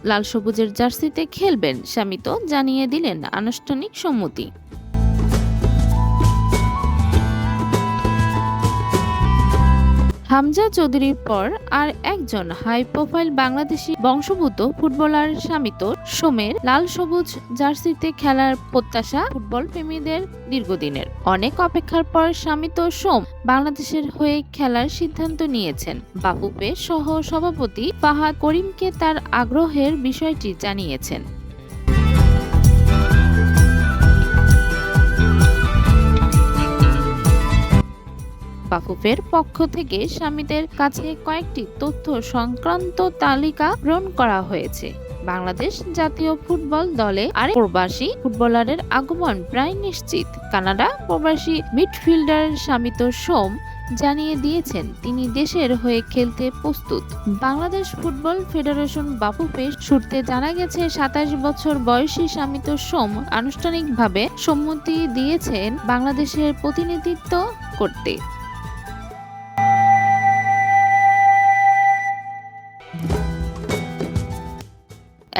লাল সবুজের জার্সিতে খেলবেন শামিত জানিয়ে দিলেন আনুষ্ঠানিক সম্মতি। হামজা চৌধুরীর পর আর একজন হাই প্রোফাইল বাংলাদেশি বংশোদ্ভূত ফুটবলার শামিত সোমের লাল সবুজ জার্সিতে খেলার প্রত্যাশা ফুটবল প্রেমীদের দীর্ঘদিনের। অনেক অপেক্ষার পর শামিত সোম বাংলাদেশের হয়ে খেলার সিদ্ধান্ত নিয়েছেন। বাফুফে সহ সভাপতি ফাহাদ করিমকে তার আগ্রহের বিষয়টি জানিয়েছেন। বাফুফের পক্ষ থেকে শামিতের কাছে কয়েকটি তথ্য সংক্রান্ত তালিকা গ্রহণ করা হয়েছে। বাংলাদেশ জাতীয় ফুটবল দলে আরেক প্রবাসী ফুটবলারের আগমন প্রায় নিশ্চিত। কানাডা প্রবাসী মিডফিল্ডার শামিত সোম জানিয়ে দিয়েছেন তিনি দেশের হয়ে খেলতে প্রস্তুত। বাংলাদেশ ফুটবল ফেডারেশন বাফুফে সূত্রে জানা গেছে ২৭ বছর বয়সী শামিত সোম আনুষ্ঠানিকভাবে সম্মতি দিয়েছেন বাংলাদেশের প্রতিনিধিত্ব করতে।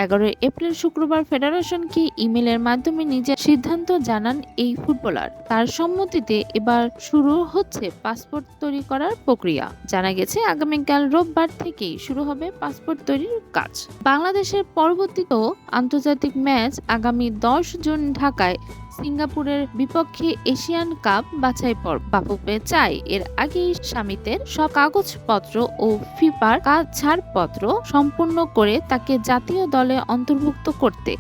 ১১ এপ্রিল শুক্রবার ফেডারেশনকে ইমেইলের মাধ্যমে নিজের সিদ্ধান্ত জানান এই ফুটবলার। তার সম্মতিতে এবার শুরু হচ্ছে পাসপোর্ট তৈরি করার প্রক্রিয়া। জানা গেছে আগামীকাল রোববার থেকেই শুরু হবে পাসপোর্ট তৈরির কাজ। বাংলাদেশের পরবর্তীতেও আন্তর্জাতিক ম্যাচ আগামী ১০ জুন ঢাকায় সিঙ্গাপুরের বিপক্ষে এশিয়ান কাপ বাছাই পর্ব। বাফুফে চায় এর আগেই শামিতের সব কাগজপত্র ও ফিফার ছাড়পত্র সম্পূর্ণ করে তাকে জাতীয় দলে অন্তর্ভুক্ত করতে।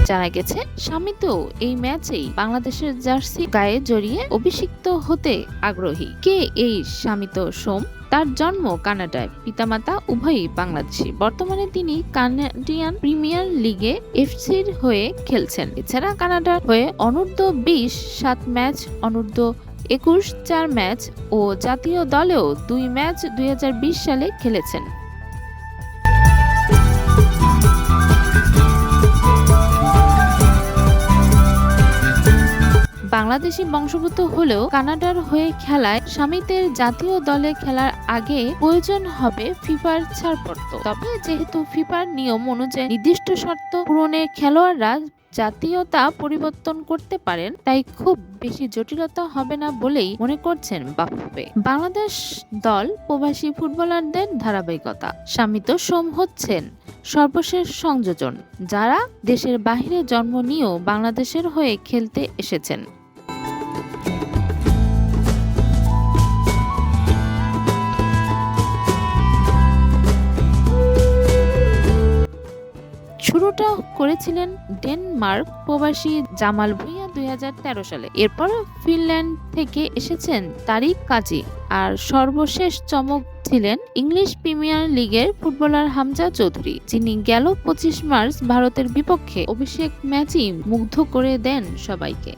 জানা গেছে শামিতও এই ম্যাচেই বাংলাদেশের জার্সি গায়ে জড়িয়ে অভিষিক্ত হতে আগ্রহী। কে এই শামিত সোম? তার জন্ম কানাডায়, পিতামাতা উভয়ই বাংলাদেশি। বর্তমানে তিনি কানাডিয়ান প্রিমিয়ার লিগে এফসির হয়ে খেলছেন। এছাড়া কানাডার হয়ে অনূর্ধ্ব-২০ ৭ ম্যাচ, অনূর্ধ্ব-২১ ৪ ম্যাচ ও জাতীয় দলেও ২ ম্যাচ ২০২০ সালে খেলেছেন। বাংলাদেশি বংশোদ্ভূত হলেও কানাডার হয়ে খেলায় শামিতের জাতীয় দলে খেলার আগে প্রয়োজন হবে ফিফার ছাড়পত্র। তবে যেহেতু ফিফার নিয়ম অনুযায়ী নির্দিষ্ট শর্ত পূরণে খেলোয়াড়রা জাতীয়তা পরিবর্তন করতে পারেন, তাই খুব বেশি জটিলতা হবে না বলেই মনে করছেন বাফুফে। বাংলাদেশ দল প্রবাসী ফুটবলারদের ধারাবাহিকতা। শামিত সোম হচ্ছেন সর্বশেষ সংযোজন, যারা দেশের বাইরে জন্ম নিয়েও বাংলাদেশের হয়ে খেলতে এসেছেন। শুরুটা করেছিলেন ডেনমার্ক প্রবাসী জামাল ভুঁইয়া ২০১৩ সালে। এরপর ফিনল্যান্ড থেকে এসেছেন তারিক কাজী। আর সর্বশেষ চমক ছিলেন ইংলিশ প্রিমিয়ার লিগের ফুটবলার হামজা চৌধুরী, যিনি গেল ২৫ মার্চ ভারতের বিপক্ষে অভিষেক ম্যাচই মুগ্ধ করে দেন সবাইকে।